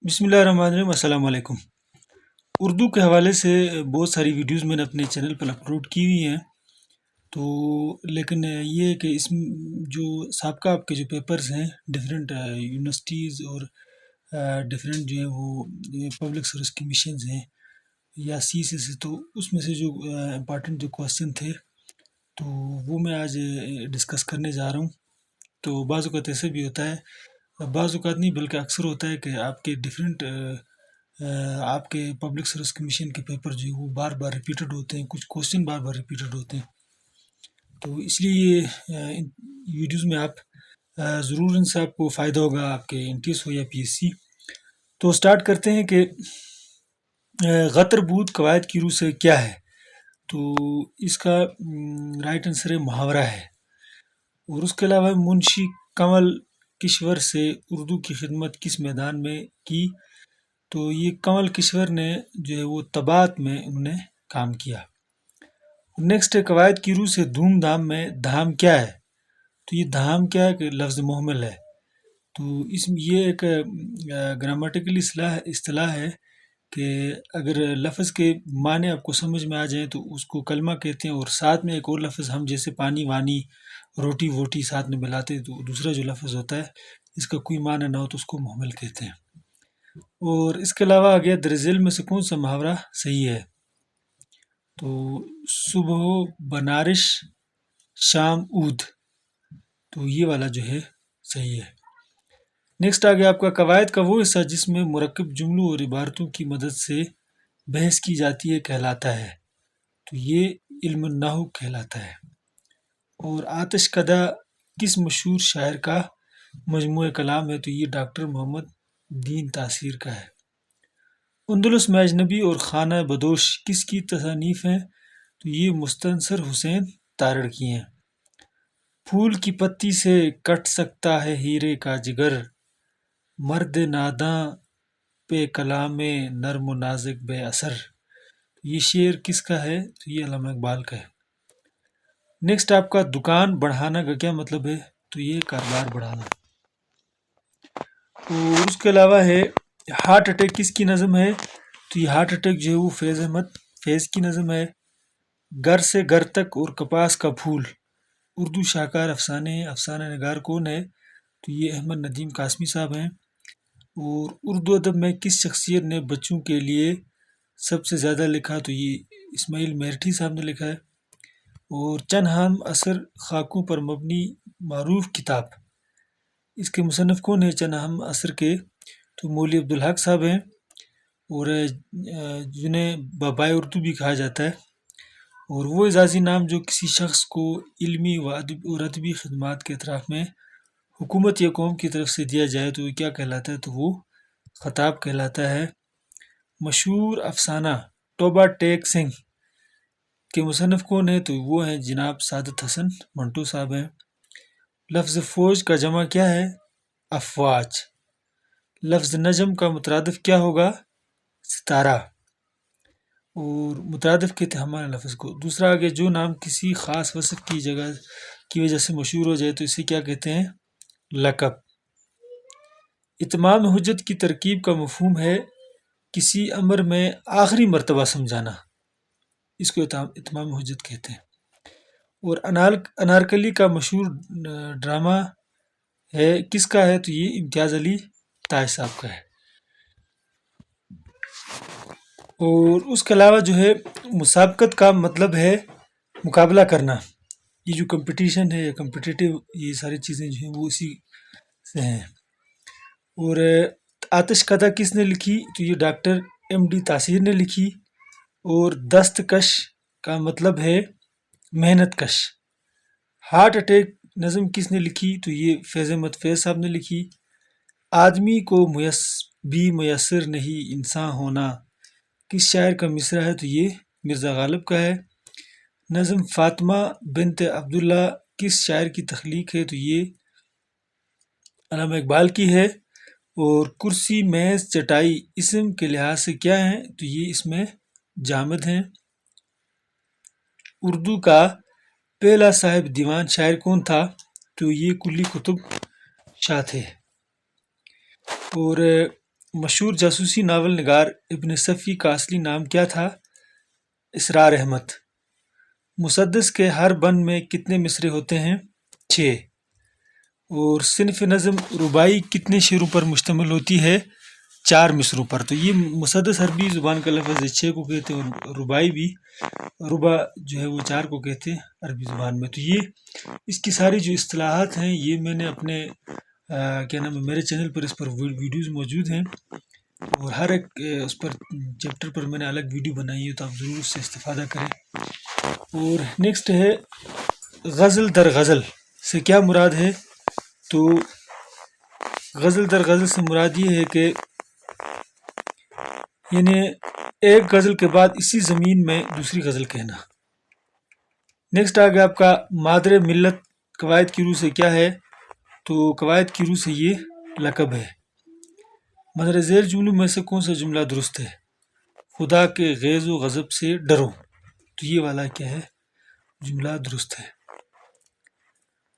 بسم اللہ الرحمن الرحیم، السلام علیکم۔ اردو کے حوالے سے بہت ساری ویڈیوز میں نے اپنے چینل پر اپلوڈ کی ہوئی ہیں، تو لیکن یہ ہے کہ اس جو سابقہ آپ کے جو پیپرز ہیں ڈفرینٹ یونیورسٹیز اور ڈفرینٹ جو ہے وہ پبلک سروس کمیشنز ہیں یا سی سے، تو اس میں سے جو امپارٹنٹ جو کوسچن تھے تو وہ میں آج ڈسکس کرنے جا رہا ہوں۔ تو بعض اوقات ایسے بھی ہوتا ہے، بعض اوقات نہیں بلکہ اکثر ہوتا ہے کہ آپ کے ڈفرینٹ آپ کے پبلک سروس کمیشن کے پیپر جو ہے وہ بار بار ریپیٹڈ ہوتے ہیں، کچھ کوسچن بار بار ریپیٹڈ ہوتے ہیں، تو اس لیے ان ویڈیوز میں آپ ضرور ان سے آپ کو فائدہ ہوگا، آپ کے این ٹی ایس ہو یا پی ایس سی۔ تو سٹارٹ کرتے ہیں کہ غتر بود قواعد کی روح سے کیا ہے؟ تو اس کا رائٹ آنسر ہے محاورہ ہے، اور اس کے علاوہ منشی کمل کشور سے اردو کی خدمت کس میدان میں کی؟ تو یہ کمل کشور نے جو ہے وہ طباعت میں انہوں نے کام کیا۔ نیکسٹ ہے قواعد کی روح سے دھوم دھام میں دھام کیا ہے؟ تو یہ دھام کیا ہے کہ لفظ محمل ہے، تو اس میں یہ ایک گرامیٹیکل اصطلاح ہے کہ اگر لفظ کے معنی آپ کو سمجھ میں آ جائیں تو اس کو کلمہ کہتے ہیں، اور ساتھ میں ایک اور لفظ ہم جیسے پانی وانی روٹی ووٹی ساتھ میں ملاتے ہیں تو دوسرا جو لفظ ہوتا ہے اس کا کوئی معنی نہ ہو تو اس کو محمل کہتے ہیں۔ اور اس کے علاوہ آگیا در ذیل میں سے کون سا محاورہ صحیح ہے؟ تو صبح بنارش شام عود، تو یہ والا جو ہے صحیح ہے۔ نیکسٹ آگیا آپ کا قواعد کا وہ حصہ جس میں مرکب جملوں اور عبارتوں کی مدد سے بحث کی جاتی ہے کہلاتا ہے؟ تو یہ علم النحو کہلاتا ہے۔ اور آتش کدہ کس مشہور شاعر کا مجموعہ کلام ہے؟ تو یہ ڈاکٹر محمد دین تاثیر کا ہے۔ اندلس میں اجنبی اور خانہ بدوش کس کی تصانیف ہیں؟ تو یہ مستنصر حسین تارڑ کی ہیں۔ پھول کی پتی سے کٹ سکتا ہے ہیرے کا جگر، مرد ناداں پہ کلام نرم و نازک بے اثر، یہ شعر کس کا ہے؟ تو یہ علامہ اقبال کا ہے۔ نیکسٹ آپ کا دکان بڑھانا کا کیا مطلب ہے؟ تو یہ کاروبار بڑھانا۔ اور اس کے علاوہ ہے ہارٹ اٹیک کس کی نظم ہے؟ تو یہ ہارٹ اٹیک جو ہے وہ فیض احمد فیض کی نظم ہے۔ گھر سے گھر تک اور کپاس کا پھول اردو شاہکار افسانہ نگار کون ہے؟ تو یہ احمد ندیم قاسمی صاحب ہیں۔ اور اردو ادب میں کس شخصیت نے بچوں کے لیے سب سے زیادہ لکھا؟ تو یہ اسماعیل میرٹھی صاحب نے لکھا ہے۔ اور چند ہم عصر خاکوں پر مبنی معروف کتاب، اس کے مصنف کون ہیں چند ہم عصر کے؟ تو مولوی عبدالحق صاحب ہیں، اور جنہیں بابائے اردو بھی کہا جاتا ہے۔ اور وہ اعزازی نام جو کسی شخص کو علمی و ادبی خدمات کے اطراف میں حکومت یا قوم کی طرف سے دیا جائے تو وہ کیا کہلاتا ہے؟ تو وہ خطاب کہلاتا ہے۔ مشہور افسانہ توبہ ٹیک سنگھ کے مصنف کون ہیں؟ تو وہ ہیں جناب سعادت حسن منٹو صاحب ہیں۔ لفظ فوج کا جمع کیا ہے؟ افواج۔ لفظ نجم کا مترادف کیا ہوگا؟ ستارہ۔ اور مترادف کہتے ہیں ہمارے لفظ کو۔ دوسرا آگے جو نام کسی خاص وصف کی جگہ کی وجہ سے مشہور ہو جائے تو اسے کیا کہتے ہیں؟ لقب۔ اتمام حجت کی ترکیب کا مفہوم ہے کسی امر میں آخری مرتبہ سمجھانا، اس کو اتمام حجت کہتے ہیں۔ اور انارکلی کا مشہور ڈرامہ ہے کس کا ہے؟ تو یہ امتیاز علی تاج صاحب کا ہے۔ اور اس کے علاوہ جو ہے مسابقت کا مطلب ہے مقابلہ کرنا، یہ جو کمپٹیشن ہے یا کمپٹیٹیو، یہ ساری چیزیں جو ہیں وہ اسی سے ہیں۔ اور آتش کدہ کس نے لکھی؟ تو یہ ڈاکٹر ایم ڈی تاثیر نے لکھی۔ اور دستکش کا مطلب ہے محنت کش۔ ہارٹ اٹیک نظم کس نے لکھی؟ تو یہ فیض احمد فیض صاحب نے لکھی۔ آدمی کو بھی میسر نہیں انسان ہونا کس شاعر کا مصرع ہے؟ تو یہ مرزا غالب کا ہے۔ نظم فاطمہ بنت عبداللہ کس شاعر کی تخلیق ہے؟ تو یہ علامہ اقبال کی ہے۔ اور کرسی میز چٹائی اسم کے لحاظ سے کیا ہیں؟ تو یہ اس میں جامد ہیں۔ اردو کا پہلا صاحب دیوان شاعر کون تھا؟ تو یہ قلی قطب شاہ تھے۔ اور مشہور جاسوسی ناول نگار ابن صفی کا اصلی نام کیا تھا؟ اسرار احمد۔ مسدس کے ہر بند میں کتنے مصرے ہوتے ہیں؟ 6۔ اور صنف نظم رباعی کتنے شعروں پر مشتمل ہوتی ہے؟ 4 مصروں پر۔ تو یہ مسدس عربی زبان کا لفظ ہے، 6 کو کہتے ہیں، اور رباعی بھی ربع جو ہے وہ 4 کو کہتے ہیں عربی زبان میں۔ تو یہ اس کی ساری جو اصطلاحات ہیں یہ میں نے اپنے کیا نام ہے میرے چینل پر اس پر ویڈیوز موجود ہیں، اور ہر ایک اس پر چیپٹر پر میں نے الگ ویڈیو بنائی ہے، تو آپ ضرور اس سے استفادہ کریں۔ اور نیکسٹ ہے غزل در غزل سے کیا مراد ہے؟ تو غزل در غزل سے مراد یہ ہے کہ یعنی ایک غزل کے بعد اسی زمین میں دوسری غزل کہنا۔ نیکسٹ آگے آپ کا مادر ملت قواعد کی روح سے کیا ہے؟ تو قواعد کی روح سے یہ لقب ہے۔ مندرجہ ذیل جملوں میں سے کون سا جملہ درست ہے؟ خدا کے غیظ و غضب سے ڈرو، تو یہ والا کیا ہے؟ جملہ درست ہے۔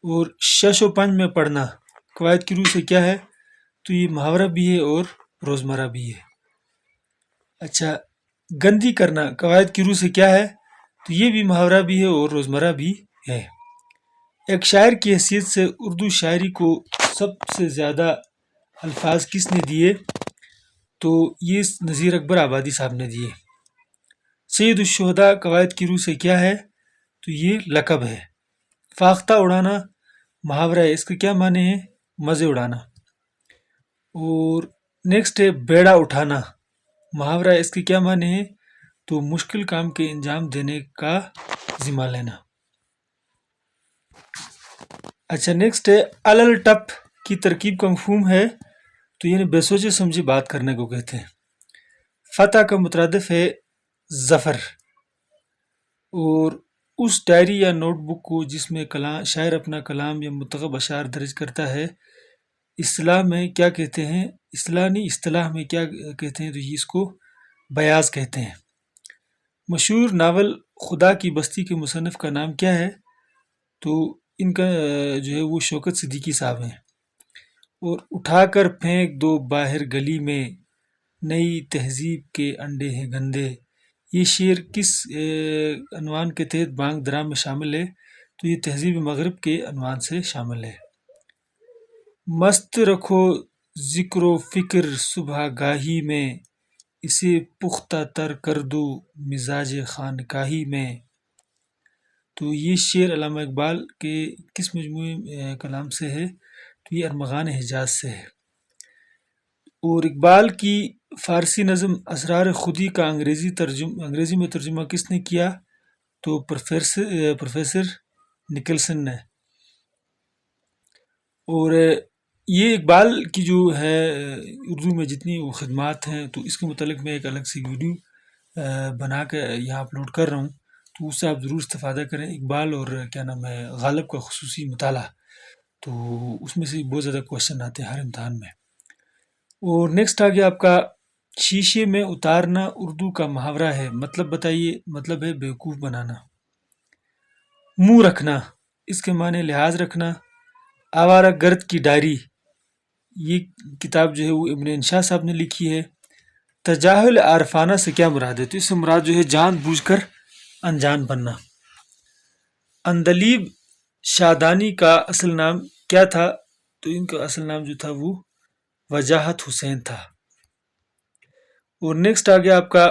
اور 6 و 5 میں پڑھنا قواعد کی روح سے کیا ہے؟ تو یہ محاورہ بھی ہے اور روزمرہ بھی ہے۔ اچھا، گندی کرنا قواعد کی روح سے کیا ہے؟ تو یہ بھی محاورہ بھی ہے اور روزمرہ بھی ہے۔ ایک شاعر کی حیثیت سے اردو شاعری کو سب سے زیادہ الفاظ کس نے دیے؟ تو یہ نذیر اکبر آبادی صاحب نے دیے۔ سید الشہداء قواعد کی روح سے کیا ہے؟ تو یہ لقب ہے۔ فاختہ اڑانا محاورہ ہے، اس کا کیا معنی ہے؟ مزے اڑانا۔ اور نیکسٹ ہے بیڑا اٹھانا محاورہ ہے، اس کے کیا معنی ہے؟ تو مشکل کام کے انجام دینے کا ذمہ لینا۔ اچھا، نیکسٹ ہے الل ٹپ کی ترکیب کا مفہوم ہے، تو یعنی بے سوچے سمجھے بات کرنے کو کہتے ہیں۔ فتح کا مترادف ہے ظفر۔ اور اس ڈائری یا نوٹ بک کو جس میں شاعر اپنا کلام یا منتخب اشعار درج کرتا ہے، اصطلاح میں کیا کہتے ہیں؟ اصطلاح میں کیا کہتے ہیں؟ تو یہ اس کو بیاض کہتے ہیں۔ مشہور ناول خدا کی بستی کے مصنف کا نام کیا ہے؟ تو ان کا جو ہے وہ شوکت صدیقی صاحب ہیں۔ اور اٹھا کر پھینک دو باہر گلی میں، نئی تہذیب کے انڈے ہیں گندے، یہ شعر کس عنوان کے تحت بانگ درا میں شامل ہے؟ تو یہ تہذیب مغرب کے عنوان سے شامل ہے۔ مست رکھو ذکر و فکر صبح گاہی میں، اسے پختہ تر کر دو مزاج خانقاہی میں۔ تو یہ شعر علامہ اقبال کے کس مجموعے کلام سے ہے؟ تو یہ ارمغان حجاز سے ہے۔ اور اقبال کی فارسی نظم اسرار خودی کا انگریزی میں ترجمہ کس نے کیا؟ تو پروفیسر نکلسن نے۔ اور یہ اقبال کی جو ہے اردو میں جتنی وہ خدمات ہیں، تو اس کے متعلق میں ایک الگ سی ویڈیو بنا کے یہاں اپلوڈ کر رہا ہوں، تو اس سے آپ ضرور استفادہ کریں۔ اقبال اور کیا نام ہے غالب کا خصوصی مطالعہ، تو اس میں سے بہت زیادہ کوشچن آتے ہیں ہر امتحان میں۔ اور نیکسٹ آگے آپ کا شیشے میں اتارنا اردو کا محاورہ ہے، مطلب بتائیے۔ مطلب ہے بیوقوف بنانا۔ منہ رکھنا، اس کے معنی لحاظ رکھنا۔ آوارہ گرد کی ڈائری، یہ کتاب جو ہے وہ ابن انشا صاحب نے لکھی ہے۔ تجاہل عارفانہ سے کیا مراد ہے؟ تو اس سے مراد جو ہے جان بوجھ کر انجان بننا۔ اندلیب شادانی کا اصل نام کیا تھا؟ تو ان کا اصل نام جو تھا وہ وجاہت حسین تھا۔ اور نیکسٹ آگے آپ کا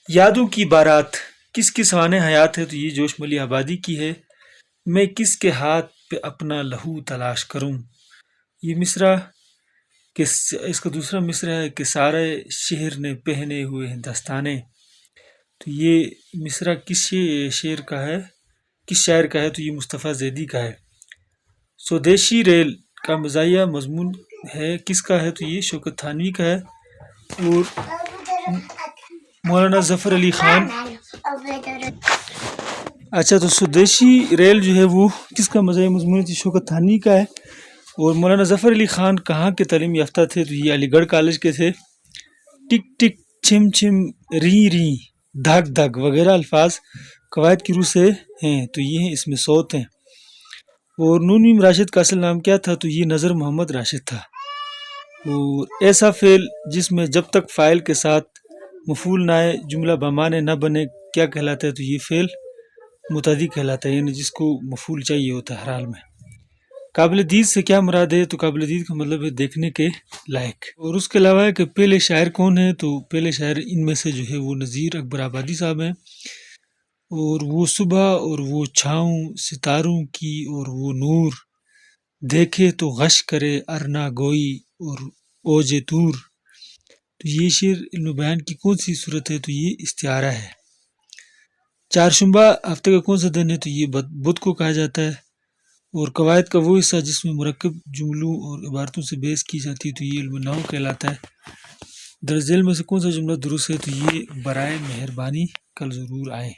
یادوں کی بارات کس کی سوانح حیات ہے؟ تو یہ جوش ملی آبادی کی ہے۔ میں کس کے ہاتھ پہ اپنا لہو تلاش کروں، یہ مصرع کہ اس کا دوسرا مصرع ہے کہ سارے شہر نے پہنے ہوئے ہیں دستانے۔ تو یہ مصرع کس شعر کا ہے؟ کس شاعر کا ہے؟ تو یہ مصطفیٰ زیدی کا ہے۔ سودیشی ریل کا مزاحیہ مضمون ہے کس کا ہے؟ تو یہ شوکت تھانوی کا ہے۔ اور مولانا ظفر علی خان، اچھا تو سودیشی ریل جو ہے وہ کس کا مزاحیہ مضمون ہے؟ شوکت تھانوی کا ہے۔ اور مولانا ظفر علی خان کہاں کے تعلیم یافتہ تھے؟ تو یہ علی گڑھ کالج کے تھے۔ ٹک ٹک، چھم چھم، ری ری، دھک دھک وغیرہ الفاظ قواعد کی روح سے ہیں، تو یہ ہیں اس میں صوت ہیں۔ اور نون میم راشد کا اصل نام کیا تھا؟ تو یہ نظر محمد راشد تھا۔ اور ایسا فعل جس میں جب تک فاعل کے ساتھ مفعول نہ آئے جملہ بمعنی نہ بنے کیا کہلاتا ہے؟ تو یہ فعل متعدی کہلاتا ہے، یعنی جس کو مفعول چاہیے ہوتا ہے ہر حال میں۔ قابل دید سے کیا مراد ہے؟ تو قابل دید کا مطلب ہے دیکھنے کے لائق۔ اور اس کے علاوہ ہے کہ پہلے شاعر کون ہے؟ تو پہلے شاعر ان میں سے جو ہے وہ نذیر اکبر آبادی صاحب ہیں۔ اور وہ صبح اور وہ چھاؤں ستاروں کی اور وہ نور، دیکھے تو غش کرے ارنا گوئی اور اوج طور۔ تو یہ شعر علم بیان کی کون سی صورت ہے؟ تو یہ استعارہ ہے۔ چہارشنبہ ہفتے کا کون سا دن ہے؟ تو یہ بدھ کو کہا جاتا ہے۔ اور قواعد کا وہ حصہ جس میں مرکب جملوں اور عبارتوں سے بحث کی جاتی ہے تو یہ علم نحو کہلاتا ہے۔ درج ذیل میں سے کون سا جملہ درست ہے؟ تو یہ برائے مہربانی کل ضرور آئیں۔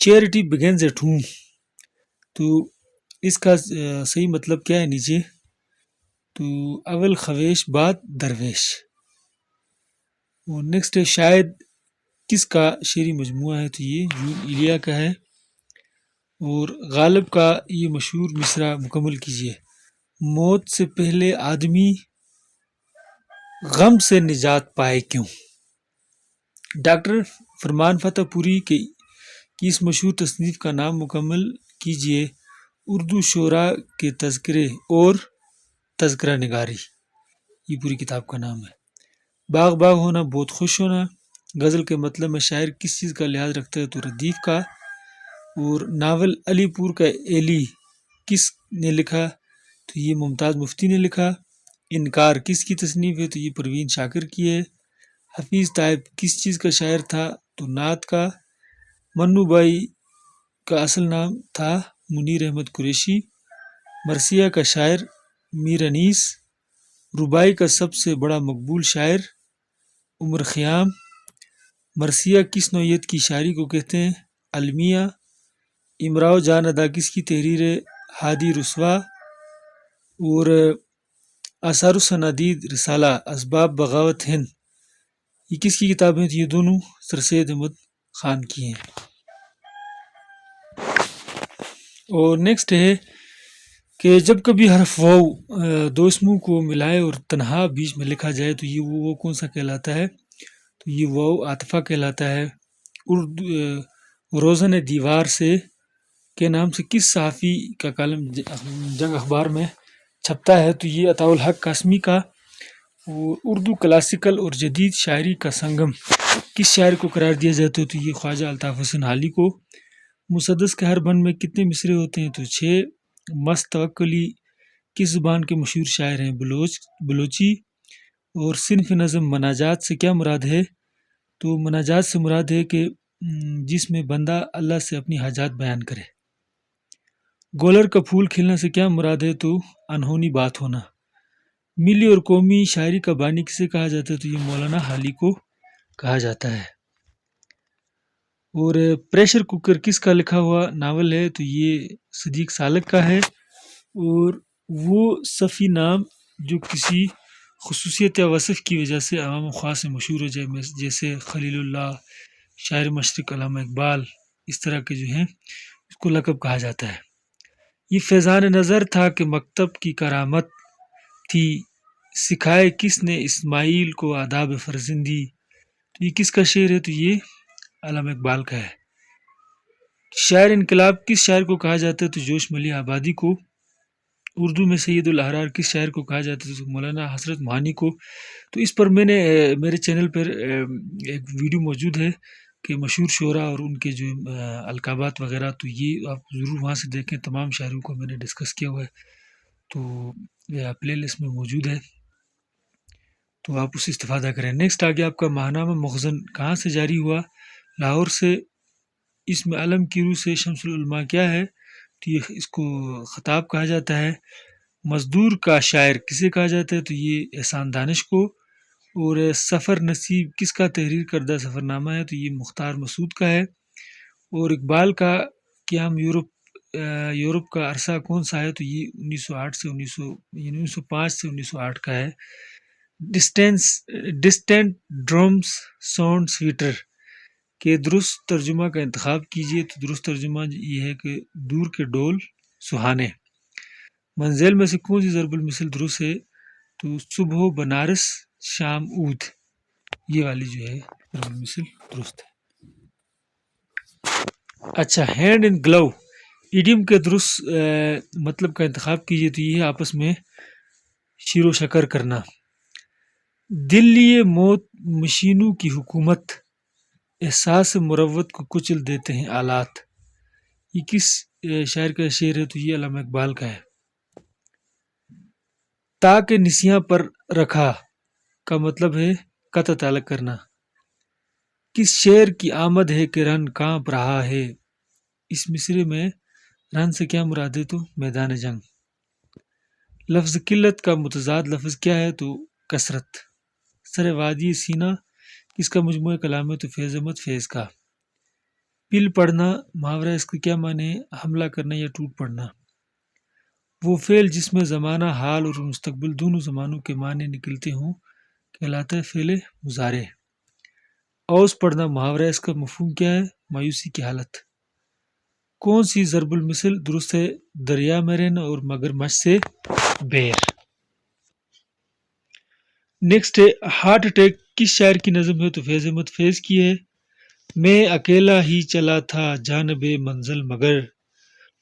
چیریٹی بگنز ایٹ ہوم، تو اس کا صحیح مطلب کیا ہے نیچے؟ تو اول خویش بعد درویش۔ اور نیکسٹ ہے شاید کس کا شعری مجموعہ ہے؟ تو یہ جون ایلیا کا ہے۔ اور غالب کا یہ مشہور مصرع مکمل کیجیے۔ موت سے پہلے آدمی غم سے نجات پائے کیوں؟ ڈاکٹر فرمان فتح پوری کی اس مشہور تصنیف کا نام مکمل کیجیے۔ اردو شعراء کے تذکرے اور تذکرہ نگاری، یہ پوری کتاب کا نام ہے۔ باغ باغ ہونا بہت خوش ہونا، غزل کے مطلب میں شاعر کس چیز کا لحاظ رکھتا ہے؟ تو ردیف کا۔ اور ناول علی پور کا ایلی کس نے لکھا؟ تو یہ ممتاز مفتی نے لکھا۔ انکار کس کی تصنیف ہے؟ تو یہ پروین شاکر کی ہے۔ حفیظ طیب کس چیز کا شاعر تھا؟ تو نعت کا۔ منو بھائی کا اصل نام تھا منیر احمد قریشی۔ مرثیہ کا شاعر میر انیس۔ رباعی کا سب سے بڑا مقبول شاعر عمر خیام۔ مرثیہ کس نوعیت کی شاعری کو کہتے ہیں؟ المیہ۔ امراؤ جان ادا کس کی تحریر ہے؟ ہادی رسوا۔ اور آثار الصنادید رسالہ اسباب بغاوت ہند، یہ کس کی کتابیں ہیں؟ یہ دونوں سر سید احمد خان کی ہیں۔ اور نیکسٹ ہے کہ جب کبھی حرف واو دو اسموں کو ملائے اور تنہا بیچ میں لکھا جائے تو یہ وہ کون سا کہلاتا ہے؟ تو یہ واو عاطفہ کہلاتا ہے۔ اردو روزن دیوار سے کے نام سے کس صحافی کا کالم جنگ اخبار میں چھپتا ہے؟ تو یہ عطاء الحق قاسمی کا۔ اردو کلاسیکل اور جدید شاعری کا سنگم کس شاعر کو قرار دیا جاتا ہے؟ تو یہ خواجہ الطاف حسن حالی کو۔ مسدس کے ہر بند میں کتنے مصرعے ہوتے ہیں؟ تو 6۔ مست توکلی کس زبان کے مشہور شاعر ہیں؟ بلوچی۔ اور صنف نظم مناجات سے کیا مراد ہے؟ تو مناجات سے مراد ہے کہ جس میں بندہ اللہ سے اپنی حاجات بیان کرے۔ گولر کا پھول کھلنا سے کیا مراد ہے؟ تو انہونی بات ہونا۔ ملی اور قومی شاعری کا بانی کسے کہا جاتا ہے؟ تو یہ مولانا حالی کو کہا جاتا ہے۔ اور پریشر کوکر کس کا لکھا ہوا ناول ہے؟ تو یہ صدیق سالک کا ہے۔ اور وہ صفی نام جو کسی خصوصیت یا وصف کی وجہ سے عوام و خاص سے مشہور ہو جائے، جیسے خلیل اللہ، شاعر مشرق علامہ اقبال، اس طرح کے جو ہیں اس کو لقب کہا جاتا ہے۔ یہ فیضان نظر تھا کہ مکتب کی کرامت تھی، سکھائے کس نے اسماعیل کو آداب فرزندی۔ تو یہ کس کا شعر ہے؟ تو یہ علامہ اقبال کا ہے۔ شاعر انقلاب کس شاعر کو کہا جاتا ہے؟ تو جوش ملی آبادی کو۔ اردو میں سید الاحرار کس شاعر کو کہا جاتا ہے؟ تو مولانا حسرت مہانی کو۔ تو اس پر میں نے میرے چینل پر ایک ویڈیو موجود ہے کہ مشہور شعراء اور ان کے جو القابات وغیرہ، تو یہ آپ ضرور وہاں سے دیکھیں، تمام شاعروں کو میں نے ڈسکس کیا ہوا ہے، تو پلے لسٹ میں موجود ہے، تو آپ اس سے استفادہ کریں۔ نیکسٹ آگے آپ کا ماہنامہ مخزن کہاں سے جاری ہوا؟ لاہور سے۔ اس میں علم کی روح سے شمس العلماء کیا ہے؟ تو یہ اس کو خطاب کہا جاتا ہے۔ مزدور کا شاعر کسے کہا جاتا ہے؟ تو یہ احسان دانش کو۔ اور سفر نصیب کس کا تحریر کردہ سفر نامہ ہے؟ تو یہ مختار مسعود کا ہے۔ اور اقبال کا قیام یورپ کا عرصہ کون سا ہے؟ تو یہ 1905 سے 1908 کا ہے۔ ڈسٹینٹ ڈرمز ساؤنڈ سویٹر کے درست ترجمہ کا انتخاب کیجیے۔ تو درست ترجمہ یہ ہے کہ دور کے ڈول سہانے۔ منزل میں سے کون سی ضرب المثل درست ہے؟ تو تو صبح بنارس شام اود، یہ والی جو ہے ضرب المثل درست ہے۔ اچھا، ہینڈ ان گلو ایڈیم کے درست مطلب کا انتخاب کیجیے، تو یہ ہے آپس میں شیر و شکر کرنا۔ دل لیے موت مشینوں کی حکومت، احساس مروت کو کچل دیتے ہیں آلات، یہ کس شاعر کا شعر ہے؟ تو یہ علامہ اقبال کا ہے۔ تاک نسیاں پر رکھا کا مطلب ہے قطع تعلق کرنا۔ کس شعر کی آمد ہے کہ رن کانپ رہا ہے؟ اس مصرے میں رن سے کیا مراد ہے؟ تو میدان جنگ۔ لفظ قلت کا متضاد لفظ کیا ہے؟ تو کثرت۔ سر وادی سینہ کس کا مجموعہ کلام ہے؟ تو فیض احمد فیض کا۔ پل پڑھنا محاورہ، اس کا کیا معنی ہے؟ حملہ کرنا یا ٹوٹ پڑنا۔ وہ فعل جس میں زمانہ، حال اور مستقبل دونوں زمانوں کے معنی نکلتے ہوں کہلاتا ہے فعل مضارع۔ اوس پڑھنا محاورہ، اس کا مفہوم کیا ہے؟ مایوسی کی حالت۔ کون سی ضرب المثل درست ہے؟ دریا میں رہنا اور مگر مچھ سے بیر۔ نیکسٹ ہے ہارٹ اٹیک کس شاعر کی نظم ہے؟ تو فیض احمد فیض کی ہے۔ میں اکیلا ہی چلا تھا جانب منزل مگر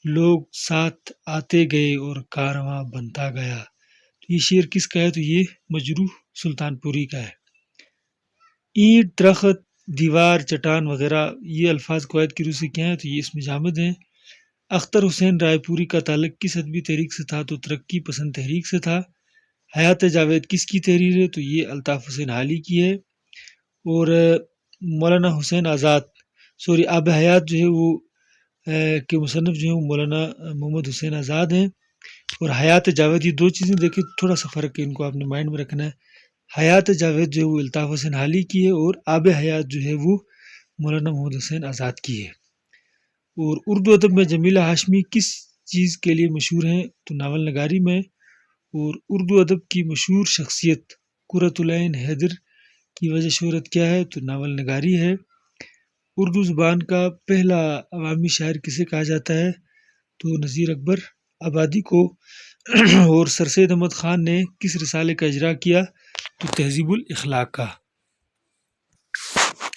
لوگ ساتھ آتے گئے اور کارواں بنتا گیا، تو یہ شعر کس کا ہے؟ تو یہ مجروح سلطان پوری کا ہے۔ اینٹ، درخت، دیوار، چٹان وغیرہ یہ الفاظ قواعد کی روح سے کیا ہیں؟ تو یہ اس میں جامد ہیں۔ اختر حسین رائے پوری کا تعلق کس ادبی تحریک سے تھا؟ تو ترقی پسند تحریک سے تھا۔ حیات جاوید کس کی تحریر ہے؟ تو یہ الطاف حسین حالی کی ہے۔ اور مولانا حسین آزاد آب حیات جو ہے وہ کے مصنف جو ہیں وہ مولانا محمد حسین آزاد ہیں، اور حیات جاوید، یہ دو چیزیں دیکھیں تھوڑا سا فرق ہے، ان کو آپ نے مائنڈ میں رکھنا ہے۔ حیات جاوید جو ہے وہ الطاف حسین حالی کی ہے، اور آب حیات جو ہے وہ مولانا محمد حسین آزاد کی ہے۔ اور اردو ادب میں جمیلہ ہاشمی کس چیز کے لیے مشہور ہیں؟ تو ناول نگاری میں۔ اور اردو ادب کی مشہور شخصیت قرۃ العین حیدر کی وجہ شہرت کیا ہے؟ تو ناول نگاری ہے۔ اردو زبان کا پہلا عوامی شاعر کسے کہا جاتا ہے؟ تو نذیر اکبر آبادی کو۔ اور سر سید احمد خان نے کس رسالے کا اجرا کیا؟ تو تہذیب الاخلاق کا۔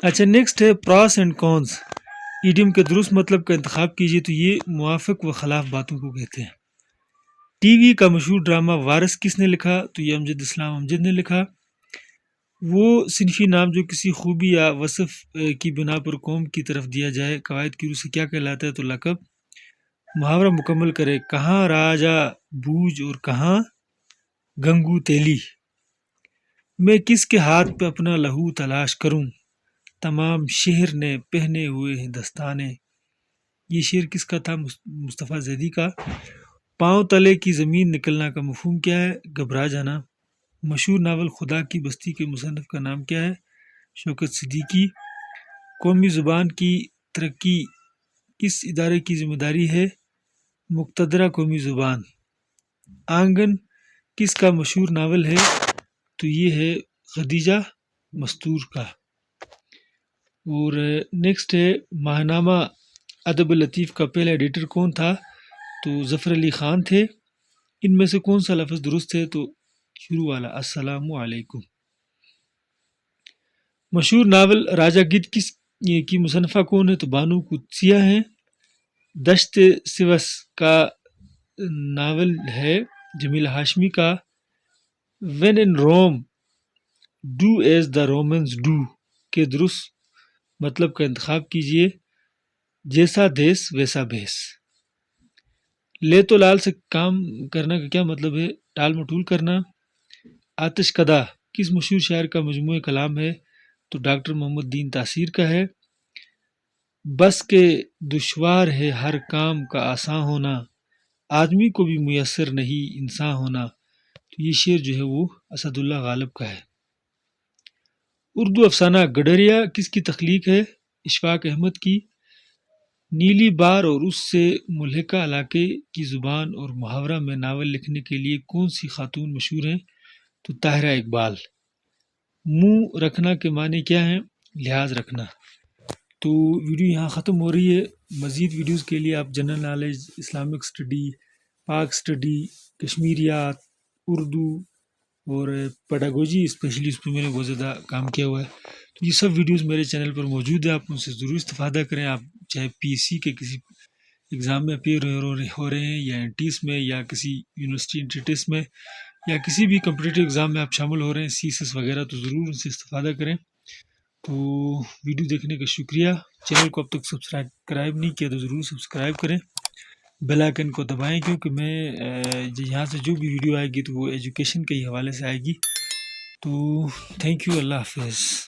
اچھا، نیکسٹ ہے پراس اینڈ کونز ایڈیم کے درست مطلب کا انتخاب کیجیے، تو یہ موافق و خلاف باتوں کو کہتے ہیں۔ ٹی وی کا مشہور ڈرامہ وارث کس نے لکھا؟ تو یہ امجد اسلام امجد نے لکھا۔ وہ صنفی نام جو کسی خوبی یا وصف کی بنا پر قوم کی طرف دیا جائے قواعد کی روح سے کیا کہلاتا ہے؟ تو لقب۔ محاورہ مکمل کرے، کہاں راجا بوجھ اور کہاں گنگو تیلی، میں کس کے ہاتھ پہ اپنا لہو تلاش کروں، تمام شہر نے پہنے ہوئے ہیں دستانے، یہ شعر کس کا تھا؟ مصطفیٰ زیدی کا۔ پاؤں تلے کی زمین نکلنا کا مفہوم کیا ہے؟ گھبرا جانا۔ مشہور ناول خدا کی بستی کے مصنف کا نام کیا ہے؟ شوکت صدیقی۔ قومی زبان کی ترقی کس ادارے کی ذمہ داری ہے؟ مقتدرہ قومی زبان۔ آنگن کس کا مشہور ناول ہے؟ تو یہ ہے خدیجہ مستور کا۔ اور نیکسٹ ہے ماہنامہ ادب لطیف کا پہلا ایڈیٹر کون تھا؟ تو ظفر علی خان تھے۔ ان میں سے کون سا لفظ درست ہے؟ تو شروع والا، السلام علیکم۔ مشہور ناول راجہ گدھ کس کی مصنفہ کون ہے؟ تو بانو قدسیہ ہیں۔ دشت سوس کا ناول ہے جمیل ہاشمی کا۔ When in room do as the Romans do کے درست مطلب کا انتخاب کیجیے، جیسا دیس ویسا بیس۔ لے تو لال سے کام کرنا کا کیا مطلب ہے؟ ٹال مٹول کرنا۔ آتش کدہ کس مشہور شاعر کا مجموعہ کلام ہے؟ تو ڈاکٹر محمد دین تاثیر کا ہے۔ بس کے دشوار ہے ہر کام کا آسان ہونا، آدمی کو بھی میسر نہیں انسان ہونا، تو یہ شعر جو ہے وہ اسد اللہ غالب کا ہے۔ اردو افسانہ گڈریا کس کی تخلیق ہے؟ اشفاق احمد کی۔ نیلی بار اور اس سے ملحقہ علاقے کی زبان اور محاورہ میں ناول لکھنے کے لیے کون سی خاتون مشہور ہیں؟ تو طاہرہ اقبال۔ منہ رکھنا کے معنی کیا ہیں؟ لحاظ رکھنا۔ تو ویڈیو یہاں ختم ہو رہی ہے۔ مزید ویڈیوز کے لیے آپ جنرل نالج، اسلامک اسٹڈی، پاک اسٹڈی، کشمیریات، اردو اور پیڈاگوجی اسپیشلی اس پہ میں نے بہت زیادہ کام کیا ہوا ہے. تو یہ سب ویڈیوز میرے چینل پر موجود ہے، آپ ان سے ضرور استفادہ کریں. آپ چاہے پی ایس سی کے کسی ایگزام میں اپیئر ہو رہے ہیں، یا NTS میں، یا کسی یونیورسٹی انٹری میں، یا کسی بھی کمپٹیٹیو ایگزام میں آپ شامل ہو رہے ہیں، CSS وغیرہ، تو ضرور ان سے استفادہ کریں. تو ویڈیو دیکھنے کا شکریہ. چینل کو اب تک سبسکرائب نہیں کیا تو ضرور سبسکرائب کریں، بیل آئکن کو دبائیں، کیونکہ میں یہاں سے جو بھی ویڈیو آئے گی تو وہ ایجوکیشن کے ہی حوالے سے آئے گی. تو تھینک یو، اللہ حافظ.